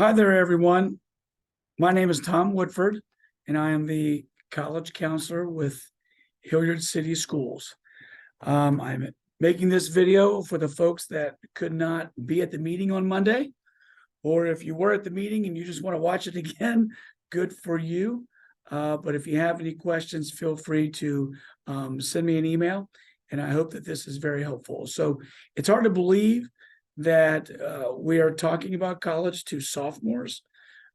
Hi there, everyone. My name is Tom Woodford, and I am the college counselor with Hilliard City Schools. I'm making this video for the folks that could not be at the meeting on Monday, or if you were at the meeting and you just want to watch it again, good for you. But if you have any questions, feel free to send me an email, and I hope that this is very helpful. So it's hard to believe that we are talking about college to sophomores.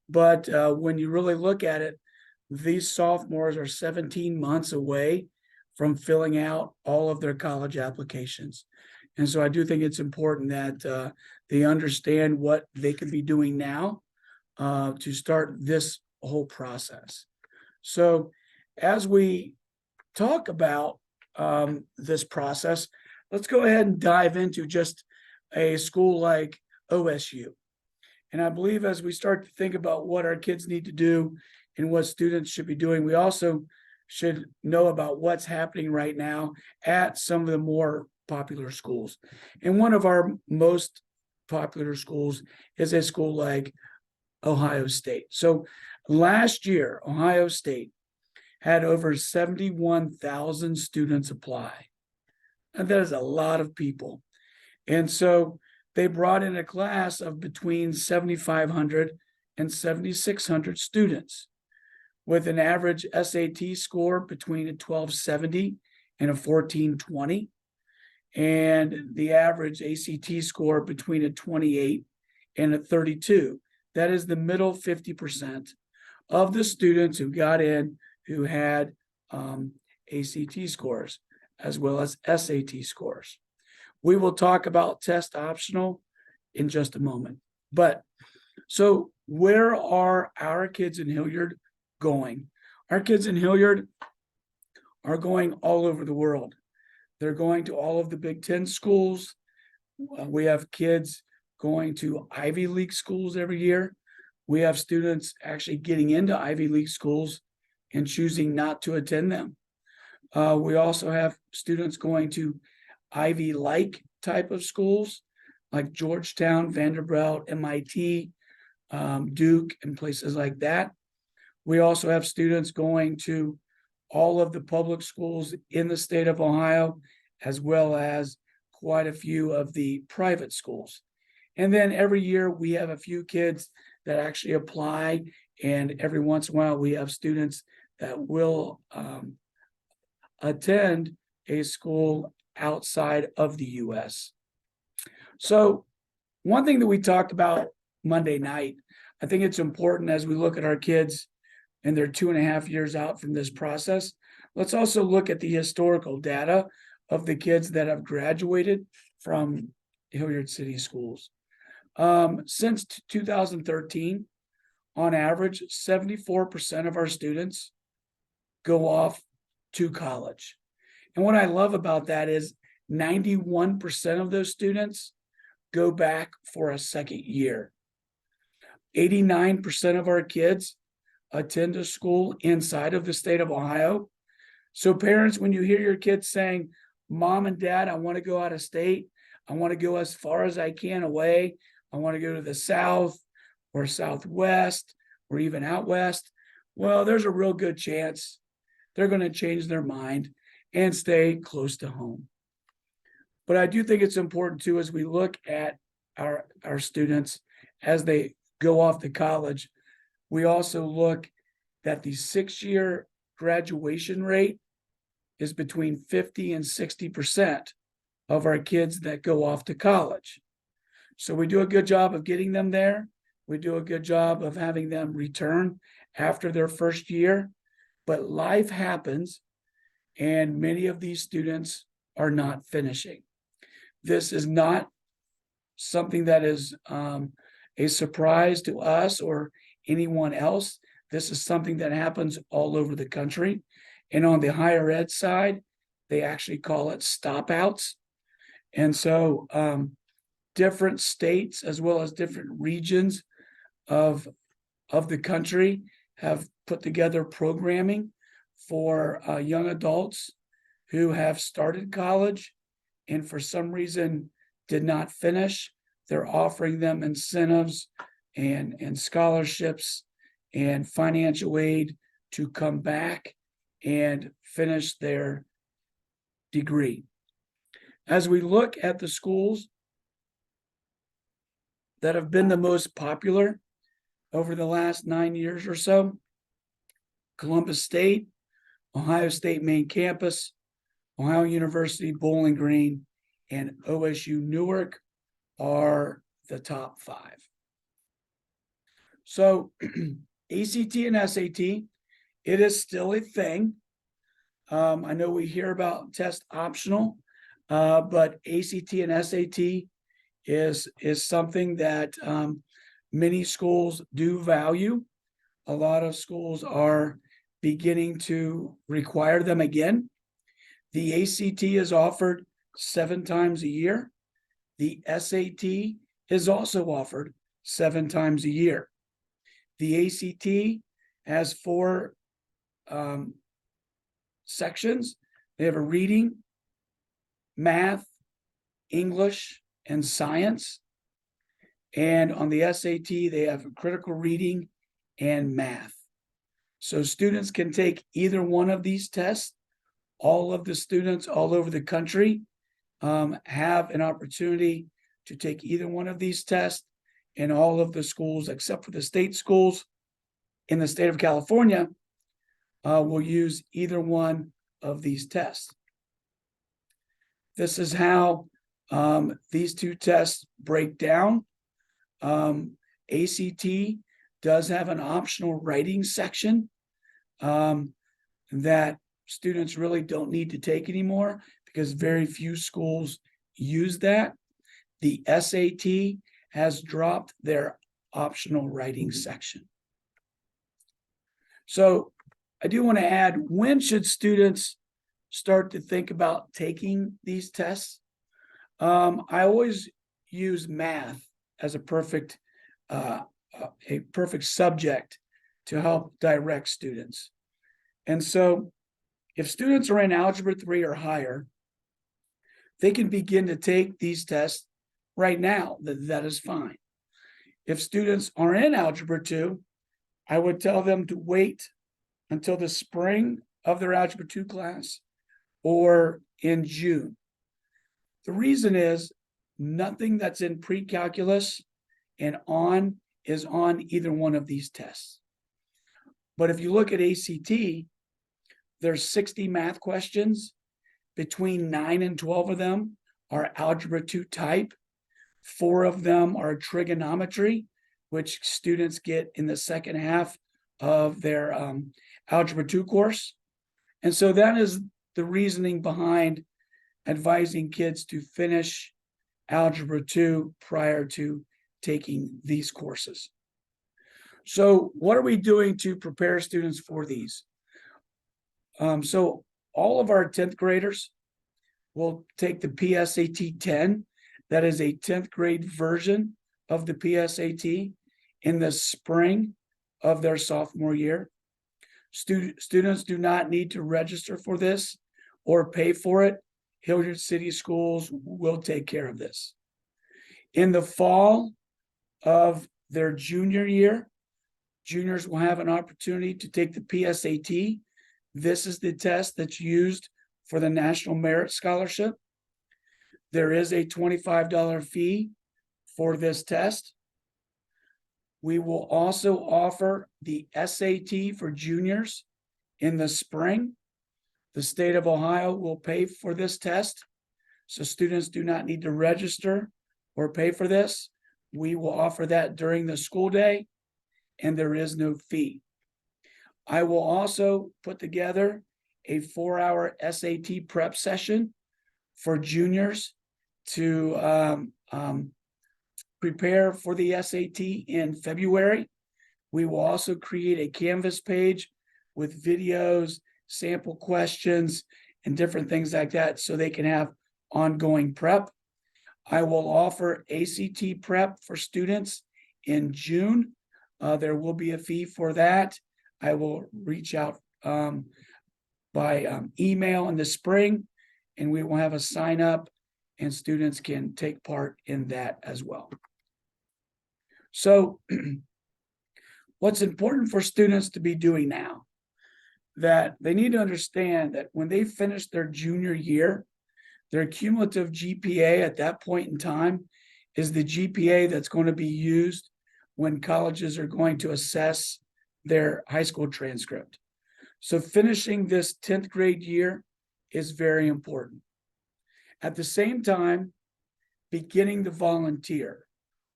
But when you really look at it, these sophomores are 17 months away from filling out all of their college applications. And so I do think it's important that they understand what they can be doing now to start this whole process. So as we talk about this process, let's go ahead and dive into just a school like OSU. And I believe as we start to think about what our kids need to do and what students should be doing, we also should know about what's happening right now at some of the more popular schools. And one of our most popular schools is a school like Ohio State. So last year, Ohio State had over 71,000 students apply. And that is a lot of people. And so they brought in a class of between 7,500 and 7,600 students with an average SAT score between a 1270 and a 1420, and the average ACT score between a 28 and a 32. That is the middle 50% of the students who got in who had ACT scores as well as SAT scores. We will talk about test optional in just a moment. But so where are our kids in Hilliard going? Our kids in Hilliard are going all over the world. They're going to all of the Big Ten schools. We have kids going to Ivy League schools every year. We have students actually getting into Ivy League schools and choosing not to attend them. We also have students going to Ivy-like type of schools like Georgetown, Vanderbilt, MIT, Duke, and places like that. We also have students going to all of the public schools in the state of Ohio, as well as quite a few of the private schools. And then every year we have a few kids that actually apply, and every once in a while we have students that will attend a school outside of the US. So one thing that we talked about Monday night, I think it's important as we look at our kids and they're 2.5 years out from this process, let's also look at the historical data of the kids that have graduated from Hilliard City schools. Since 2013, on average, 74% of our students go off to college. And what I love about that is 91% of those students go back for a second year. 89% of our kids attend a school inside of the state of Ohio. So parents, when you hear your kids saying, Mom and Dad, I want to go out of state, I want to go as far as I can away, I want to go to the South or Southwest or even out West, well, there's a real good chance they're going to change their mind and stay close to home. But I do think it's important too, as we look at our students as they go off to college, we also look that the 6-year graduation rate is between 50 and 60% of our kids that go off to college. So we do a good job of getting them there. We do a good job of having them return after their first year, but life happens and many of these students are not finishing. This is not something that is a surprise to us or anyone else. This is something that happens all over the country. And on the higher ed side, they actually call it stop outs. And so different states as well as different regions of the country have put together programming for young adults who have started college and for some reason did not finish. They're offering them incentives and scholarships and financial aid to come back and finish their degree. As we look at the schools that have been the most popular over the last 9 years or so, Columbus State, Ohio State main campus, Ohio University Bowling Green, and OSU Newark are the top 5. So ACT and SAT, it is still a thing. I know we hear about test optional, but ACT and SAT is something that many schools do value. A lot of schools are beginning to require them again. The ACT is offered 7 times a year. The SAT is also offered 7 times a year. The ACT has 4 sections. They have a reading, math, English, and science. And on the SAT, they have critical reading and math. So students can take either one of these tests. All of the students all over the country have an opportunity to take either one of these tests, and all of the schools, except for the state schools in the state of California, will use either one of these tests. This is how these 2 tests break down. ACT does have an optional writing section that students really don't need to take anymore because very few schools use that. The SAT has dropped their optional writing section. So I do want to add, when should students start to think about taking these tests? I always use math as a perfect subject to help direct students. And so if students are in Algebra 3 or higher, they can begin to take these tests right now. That is fine. If students are in Algebra 2, I would tell them to wait until the spring of their Algebra 2 class or in June. The reason is nothing that's in pre-calculus and on is on either one of these tests. But if you look at ACT, there's 60 math questions. Between 9 and 12 of them are Algebra 2 type. 4 of them are trigonometry, which students get in the second half of their Algebra 2 course. And so that is the reasoning behind advising kids to finish Algebra 2 prior to taking these courses. So what are we doing to prepare students for these? So all of our 10th graders will take the PSAT 10. That is a 10th grade version of the PSAT in the spring of their sophomore year. Students do not need to register for this or pay for it. Hilliard City Schools will take care of this. In the fall of their junior year, juniors will have an opportunity to take the PSAT. This is the test that's used for the National Merit Scholarship. There is a $25 fee for this test. We will also offer the SAT for juniors in the spring. The state of Ohio will pay for this test, so students do not need to register or pay for this. We will offer that during the school day, and there is no fee. I will also put together a 4-hour SAT prep session for juniors to prepare for the SAT in February. We will also create a Canvas page with videos, sample questions, and different things like that so they can have ongoing prep. I will offer ACT prep for students in June. There will be a fee for that. I will reach out by email in the spring, and we will have a sign up, and students can take part in that as well. So what's important for students to be doing now, that they need to understand that when they finish their junior year, their cumulative GPA at that point in time is the GPA that's going to be used when colleges are going to assess their high school transcript. So finishing this 10th grade year is very important. At the same time, beginning to volunteer.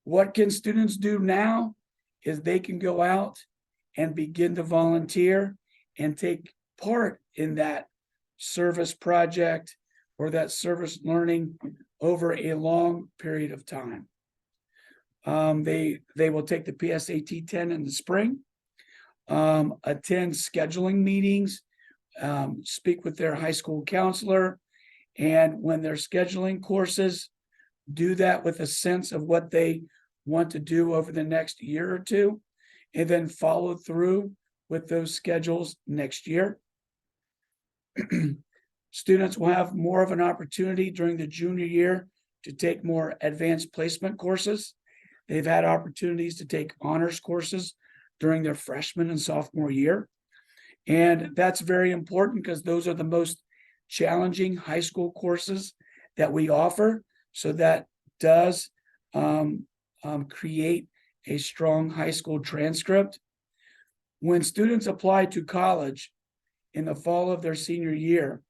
What can students do now is they can go out and begin to volunteer and take part in that service project or that service learning over a long period of time. They will take the PSAT 10 in the spring, attend scheduling meetings, speak with their high school counselor, and when they're scheduling courses, do that with a sense of what they want to do over the next year or two, and then follow through with those schedules next year. Students will have more of an opportunity during the junior year to take more advanced placement courses. They've had opportunities to take honors courses during their freshman and sophomore year. And that's very important because those are the most challenging high school courses that we offer. So that does create a strong high school transcript. When students apply to college in the fall of their senior year,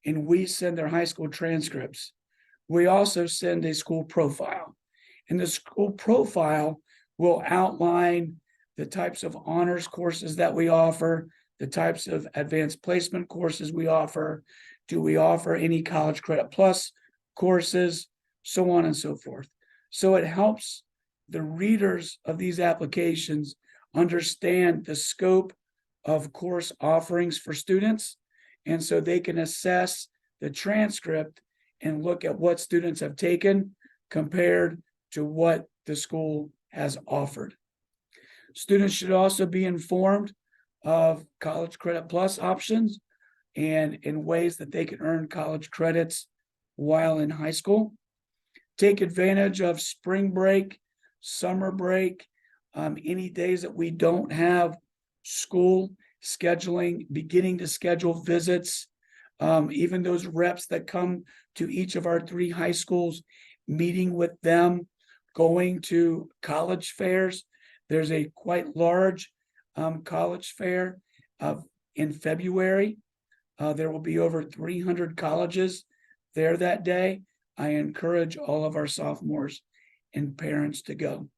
and we send their high school transcripts, we also send a school profile. And the school profile will outline the types of honors courses that we offer, the types of advanced placement courses we offer, do we offer any College Credit Plus courses, so on and so forth. So it helps the readers of these applications understand the scope of course offerings for students, and so they can assess the transcript and look at what students have taken compared to what the school has offered. Students should also be informed of College Credit Plus options and in ways that they can earn college credits while in high school. Take advantage of spring break, summer break, any days that we don't have school, scheduling, beginning to schedule visits, even those reps that come to each of our 3 high schools, meeting with them, going to college fairs. There's a quite large college fair in February. There will be over 300 colleges there that day. I encourage all of our sophomores and parents to go.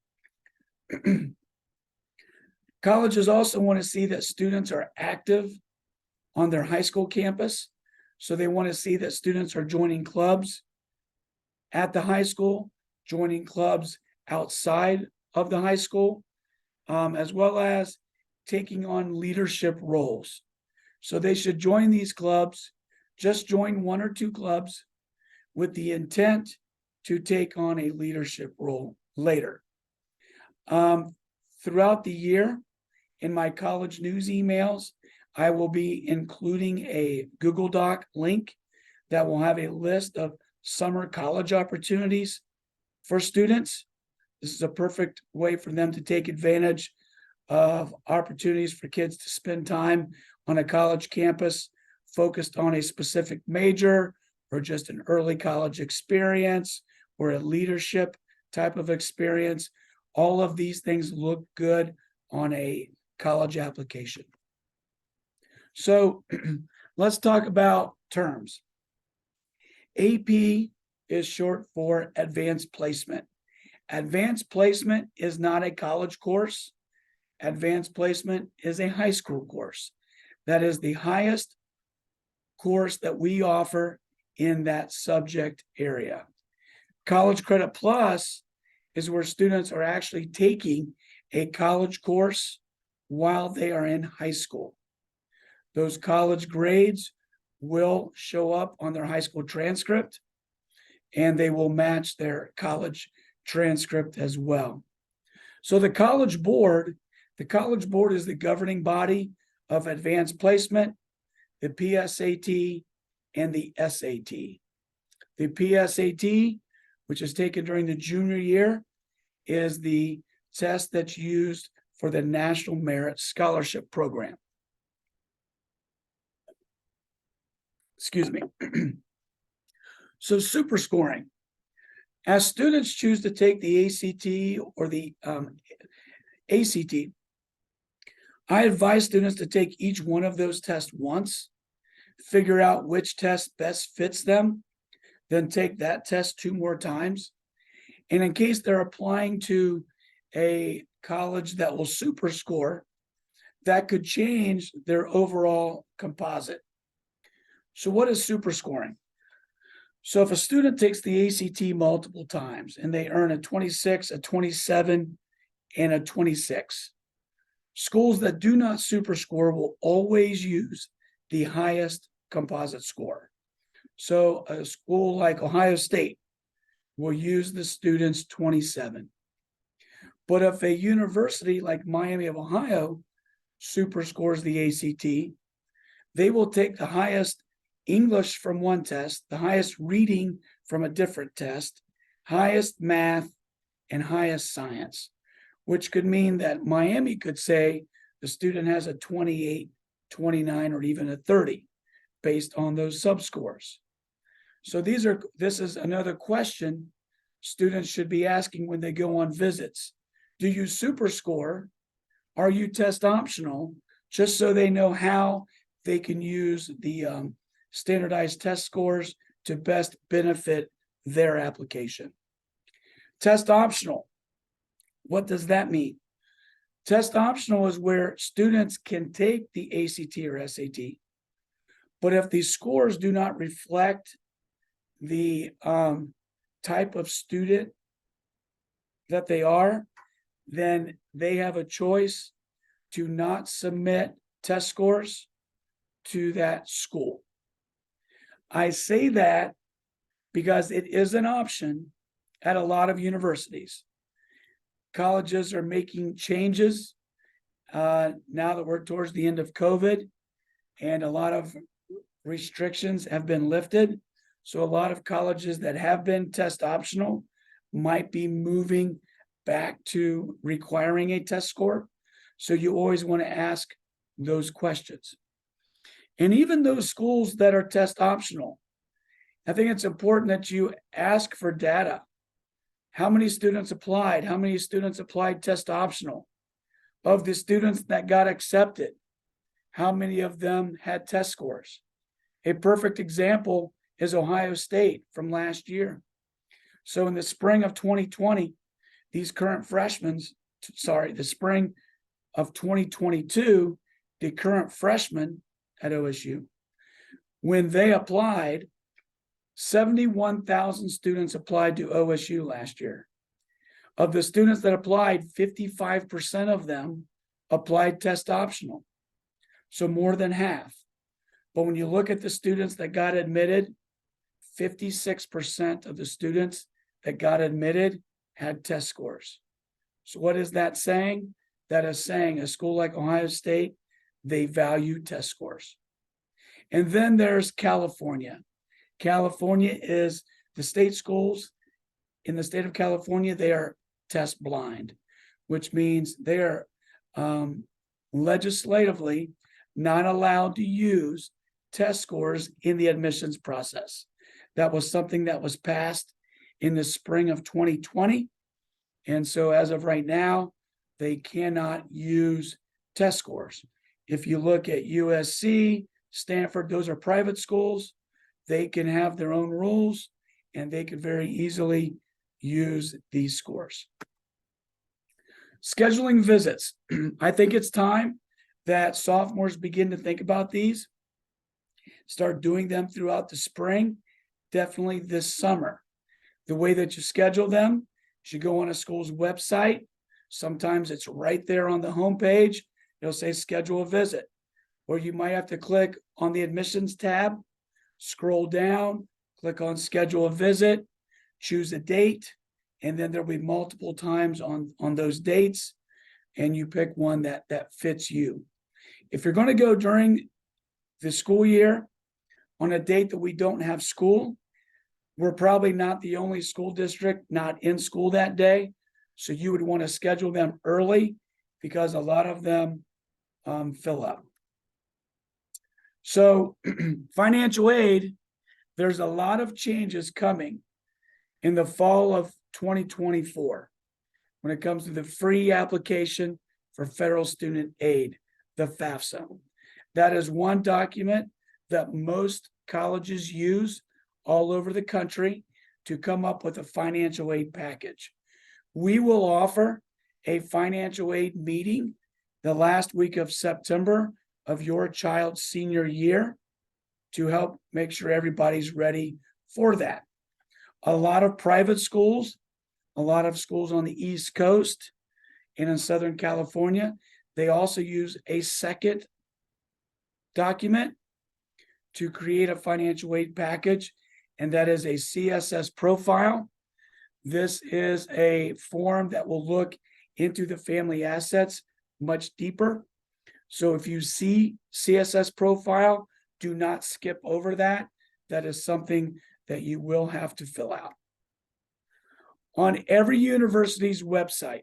Colleges also want to see that students are active on their high school campus. So they want to see that students are joining clubs at the high school, joining clubs outside of the high school, as well as taking on leadership roles. So they should join these clubs, just join 1 or 2 clubs with the intent to take on a leadership role later. Throughout the year, in my college news emails, I will be including a Google Doc link that will have a list of summer college opportunities for students. This is a perfect way for them to take advantage of opportunities for kids to spend time on a college campus focused on a specific major or just an early college experience or a leadership type of experience. All of these things look good on a college application. So let's talk about terms. AP is short for advanced placement. Advanced placement is not a college course. Advanced placement is a high school course. That is the highest course that we offer in that subject area. College Credit Plus is where students are actually taking a college course while they are in high school. Those college grades will show up on their high school transcript, and they will match their college transcript as well. So the College Board is the governing body of advanced placement, the PSAT, and the SAT. The PSAT, which is taken during the junior year, is the test that's used for the National Merit Scholarship Program. Excuse me. So super scoring. As students choose to take the ACT or the ACT, I advise students to take each one of those tests once, figure out which test best fits them, then take that test 2 more times. And in case they're applying to a college that will super score, that could change their overall composite. So what is super scoring? So if a student takes the ACT multiple times and they earn a 26, a 27, and a 26, schools that do not super score will always use the highest composite score. So a school like Ohio State will use the student's 27. But if a university like Miami of Ohio super scores the ACT, they will take the highest English from one test, the highest reading from a different test, highest math, and highest science, which could mean that Miami could say the student has a 28, 29, or even a 30 based on those subscores. So this is another question students should be asking when they go on visits. Do you super score? Are you test optional? Just so they know how they can use the standardized test scores to best benefit their application. Test optional. What does that mean? Test optional is where students can take the ACT or SAT, but if these scores do not reflect the type of student that they are, then they have a choice to not submit test scores to that school. I say that because it is an option at a lot of universities. Colleges are making changes now that we're towards the end of COVID, and a lot of restrictions have been lifted. So a lot of colleges that have been test optional might be moving back to requiring a test score. So you always want to ask those questions. And even those schools that are test optional, I think it's important that you ask for data. How many students applied? How many students applied test optional? Of the students that got accepted, how many of them had test scores? A perfect example is Ohio State from last year. So in the spring of 2020, these current freshmen, the spring of 2022, the current freshmen at OSU, when they applied, 71,000 students applied to OSU last year. Of the students that applied, 55% of them applied test optional, so more than half. But when you look at the students that got admitted, 56% of the students that got admitted had test scores. So what is that saying? That is saying a school like Ohio State, they value test scores. And then there's California. California is the state schools in the state of California, they are test blind, which means they are legislatively not allowed to use test scores in the admissions process. That was something that was passed in the spring of 2020. And so as of right now, they cannot use test scores. If you look at USC, Stanford, those are private schools. They can have their own rules and they could very easily use these scores. Scheduling visits. I think it's time that sophomores begin to think about these. Start doing them throughout the spring, definitely this summer. The way that you schedule them, you should go on a school's website. Sometimes it's right there on the homepage. It'll say schedule a visit. Or you might have to click on the admissions tab, scroll down, click on schedule a visit, choose a date, and then there'll be multiple times on those dates, and you pick one that fits you. If you're going to go during the school year on a date that we don't have school, we're probably not the only school district not in school that day. So you would want to schedule them early because a lot of them fill up. So financial aid, there's a lot of changes coming in the fall of 2024 when it comes to the free application for federal student aid, the FAFSA. That is one document that most colleges use all over the country to come up with a financial aid package. We will offer a financial aid meeting the last week of September of your child's senior year to help make sure everybody's ready for that. A lot of private schools, a lot of schools on the East Coast and in Southern California, they also use a second document to create a financial aid package, and that is a CSS profile. This is a form that will look into the family assets much deeper. So if you see CSS profile, do not skip over that. That is something that you will have to fill out. On every university's website,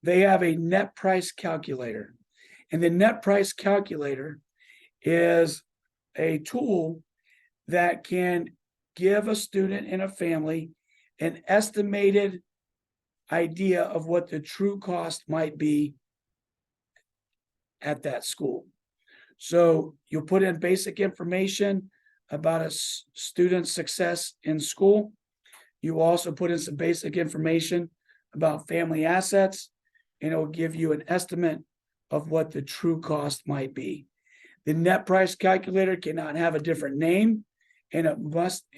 they have a net price calculator. And the net price calculator is a tool that can give a student and a family an estimated idea of what the true cost might be at that school. So you'll put in basic information about a student's success in school. You also put in some basic information about family assets, and it will give you an estimate of what the true cost might be. The net price calculator cannot have a different name, and it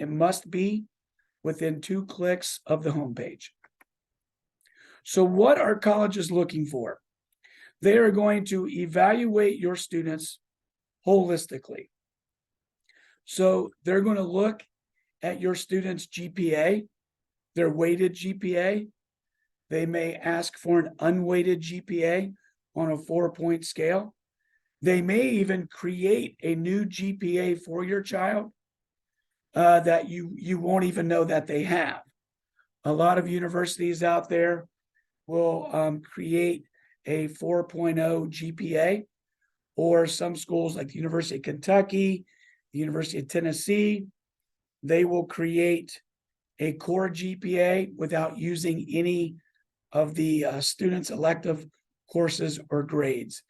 must be within 2 clicks of the homepage. So what are colleges looking for? They are going to evaluate your students holistically. So they're going to look at your students' GPA, their weighted GPA. They may ask for an unweighted GPA on a 4-point scale. They may even create a new GPA for your child that you won't even know that they have. A lot of universities out there will create a 4.0 GPA, or some schools like the University of Kentucky, the University of Tennessee, they will create a core GPA without using any of the students' elective courses or grades.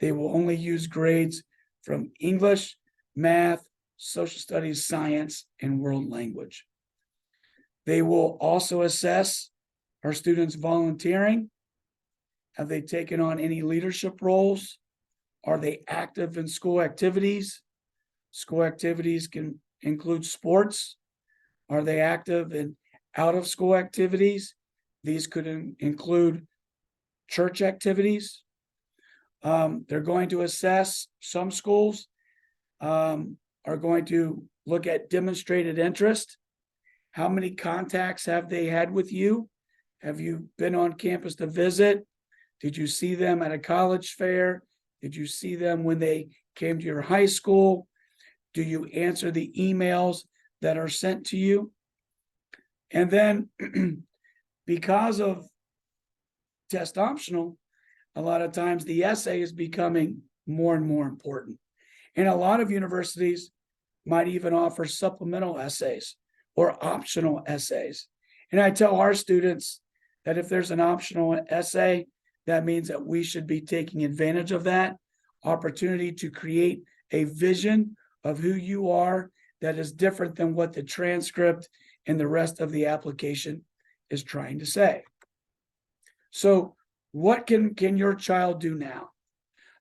They will only use grades from English, math, social studies, science, and world language. They will also assess our students volunteering. Have they taken on any leadership roles? Are they active in school activities? School activities can include sports. Are they active in out-of-school activities? These could include church activities. They're going to assess, some schools are going to look at demonstrated interest. How many contacts have they had with you? Have you been on campus to visit? Did you see them at a college fair? Did you see them when they came to your high school? Do you answer the emails that are sent to you? And then because of test optional, a lot of times the essay is becoming more and more important. And a lot of universities might even offer supplemental essays or optional essays. And I tell our students that if there's an optional essay, that means that we should be taking advantage of that opportunity to create a vision of who you are that is different than what the transcript and the rest of the application is trying to say. So what can your child do now?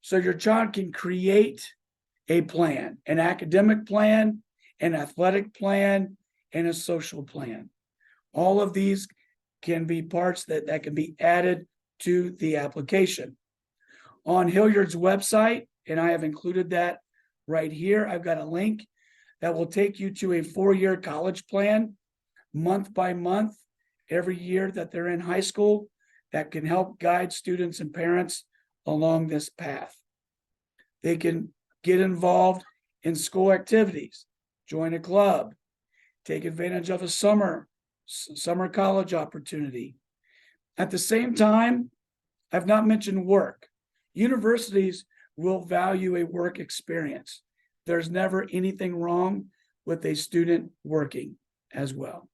So your child can create a plan, an academic plan, an athletic plan, and a social plan. All of these can be parts that can be added to the application. On Hilliard's website, and I have included that right here, I've got a link that will take you to a 4-year college plan, month by month, every year that they're in high school, that can help guide students and parents along this path. They can get involved in school activities, join a club, take advantage of a summer college opportunity. At the same time, I've not mentioned work. Universities will value a work experience. There's never anything wrong with a student working as well.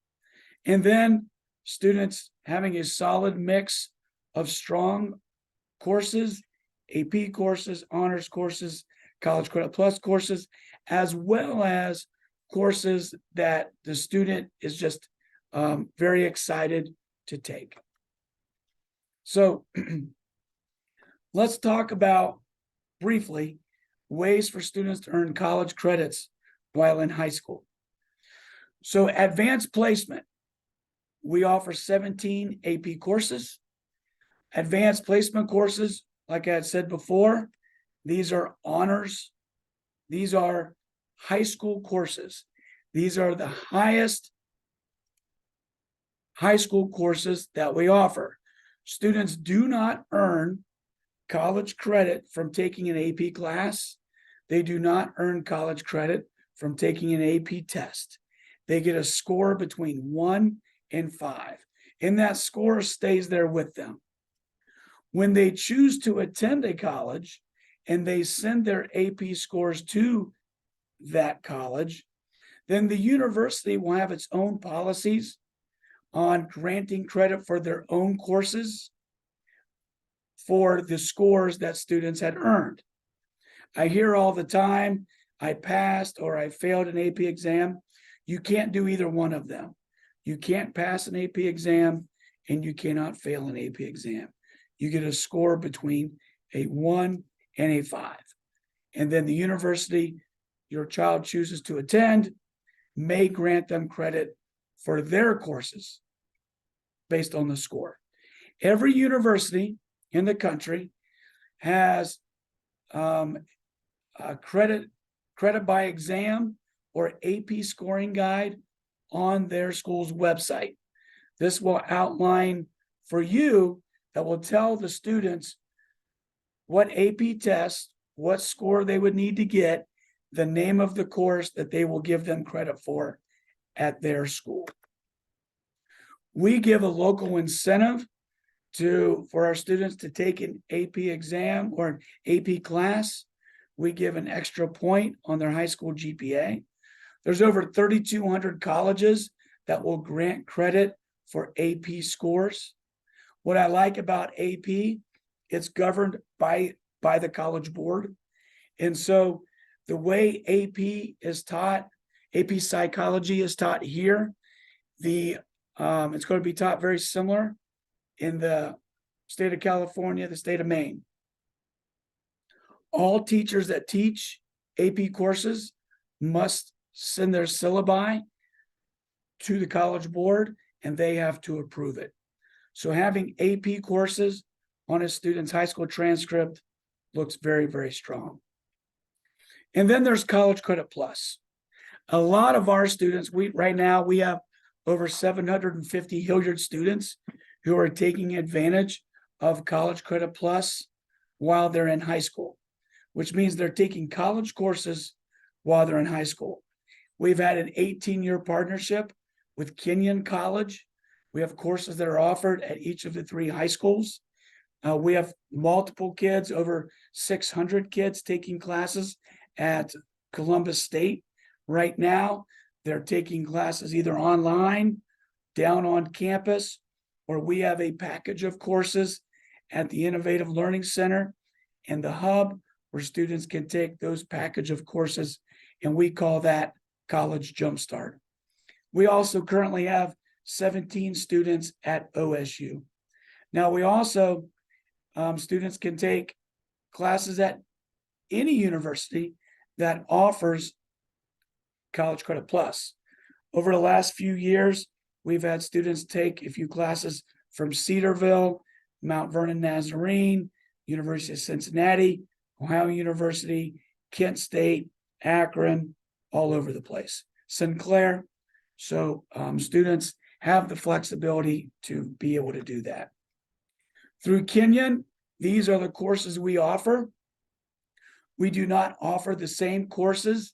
And then students having a solid mix of strong courses, AP courses, honors courses, College Credit Plus courses, as well as courses that the student is just very excited to take. So let's talk about briefly ways for students to earn college credits while in high school. So advanced placement, we offer 17 AP courses. Advanced placement courses, like I had said before, these are honors. These are high school courses. These are the highest high school courses that we offer. Students do not earn college credit from taking an AP class. They do not earn college credit from taking an AP test. They get a score between 1 and 5, and that score stays there with them. When they choose to attend a college and they send their AP scores to that college, then the university will have its own policies on granting credit for their own courses for the scores that students had earned. I hear all the time, I passed or I failed an AP exam. You can't do either one of them. You can't pass an AP exam and you cannot fail an AP exam. You get a score between a 1 and a 5. And then the university your child chooses to attend may grant them credit for their courses based on the score. Every university in the country has a credit by exam or AP scoring guide on their school's website. This will outline for you, that will tell the students what AP test, what score they would need to get, the name of the course that they will give them credit for at their school. We give a local incentive for our students to take an AP exam or an AP class. We give an extra point on their high school GPA. There's over 3,200 colleges that will grant credit for AP scores. What I like about AP, it's governed by the College Board. And so the way AP is taught, AP psychology is taught here, it's going to be taught very similar in the state of California, the state of Maine. All teachers that teach AP courses must send their syllabi to the College Board, and they have to approve it. So having AP courses on a student's high school transcript looks very, very strong. And then there's College Credit Plus. A lot of our students, right now we have over 750 Hilliard students who are taking advantage of College Credit Plus while they're in high school, which means they're taking college courses while they're in high school. We've had an 18-year partnership with KENYON College. We have courses that are offered at each of the 3 high schools. We have multiple kids, over 600 kids taking classes at Columbus State. Right now, they're taking classes either online, down on campus, or we have a package of courses at the Innovative Learning Center and the Hub, where students can take those package of courses, and we call that College Jumpstart. We also currently have 17 students at OSU. Now, we also, students can take classes at any university that offers College Credit Plus. Over the last few years, we've had students take a few classes from Cedarville, Mount Vernon Nazarene, University of Cincinnati, Ohio University, Kent State, Akron, all over the place, Sinclair. So students have the flexibility to be able to do that. Through KENYON, these are the courses we offer. We do not offer the same courses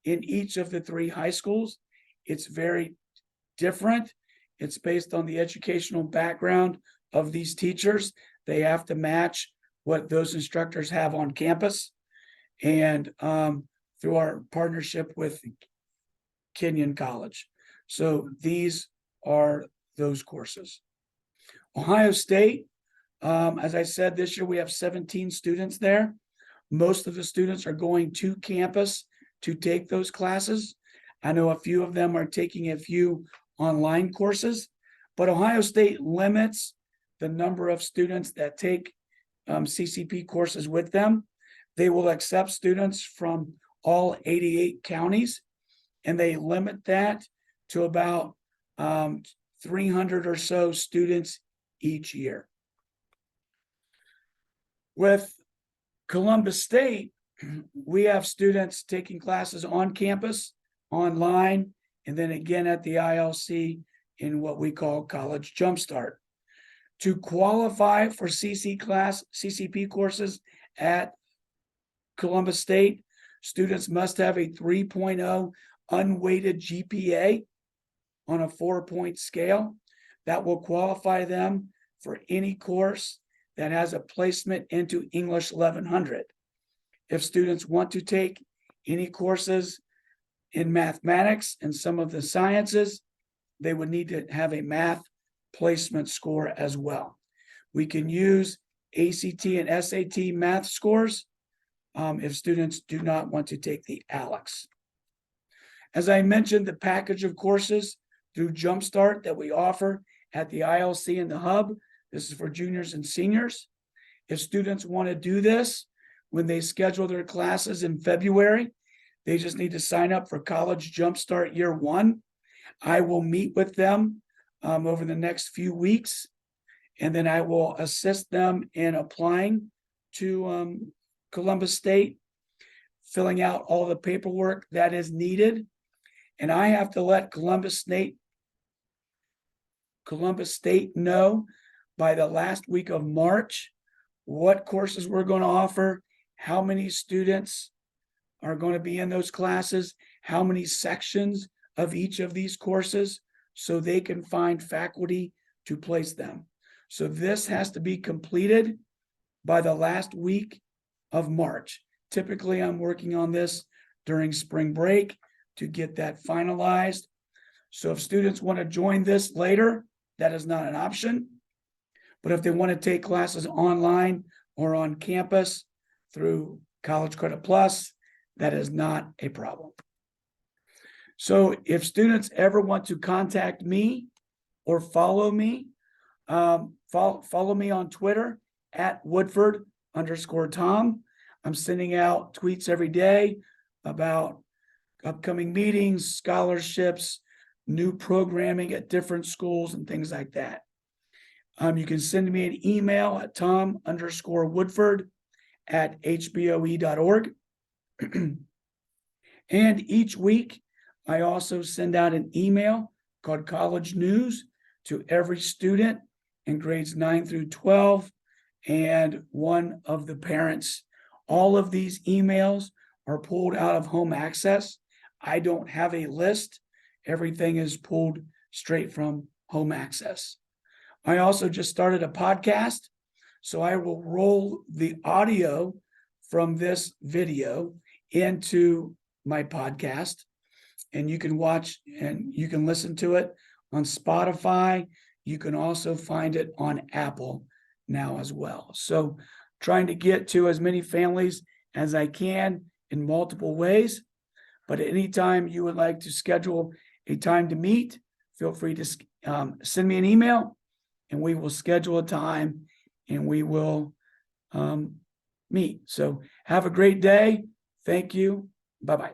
in each of the 3 high schools. It's very different. It's based on the educational background of these teachers. They have to match what those instructors have on campus. And through our partnership with Kenyon College. So these are those courses. Ohio State, as I said, this year we have 17 students there. Most of the students are going to campus to take those classes. I know a few of them are taking a few online courses, but Ohio State limits the number of students that take CCP courses with them. They will accept students from all 88 counties, and they limit that to about 300 or so students each year. With Columbus State, we have students taking classes on campus, online, and then again at the ILC in what we call College Jumpstart. To qualify for CCP courses at Columbus State, students must have a 3.0 unweighted GPA on a 4-point scale. That will qualify them for any course that has a placement into English 1100. If students want to take any courses in mathematics and some of the sciences, they would need to have a math placement score as well. We can use ACT and SAT math scores if students do not want to take the ALEX. As I mentioned, the package of courses through Jumpstart that we offer at the ILC and the Hub, this is for juniors and seniors. If students want to do this, when they schedule their classes in February, they just need to sign up for College Jumpstart Year 1. I will meet with them over the next few weeks, and then I will assist them in applying to Columbus State, filling out all the paperwork that is needed. And I have to let Columbus State know by the last week of March what courses we're going to offer, how many students are going to be in those classes, how many sections of each of these courses, so they can find faculty to place them. So this has to be completed by the last week of March. Typically, I'm working on this during spring break to get that finalized. So if students want to join this later, that is not an option. But if they want to take classes online or on campus through College Credit Plus, that is not a problem. So if students ever want to contact me or follow me, follow me on Twitter at Woodford_Tom. I'm sending out tweets every day about upcoming meetings, scholarships, new programming at different schools, and things like that. You can send me an email at tom_Woodford@hboe.org. And each week, I also send out an email called College News to every student in grades 9 through 12 and one of the parents. All of these emails are pulled out of Home Access. I don't have a list. Everything is pulled straight from Home Access. I also just started a podcast, so I will roll the audio from this video into my podcast, and you can watch and you can listen to it on Spotify. You can also find it on Apple now as well. So trying to get to as many families as I can in multiple ways. But anytime you would like to schedule a time to meet, feel free to send me an email, and we will schedule a time and we will meet. So have a great day. Thank you. Bye-bye.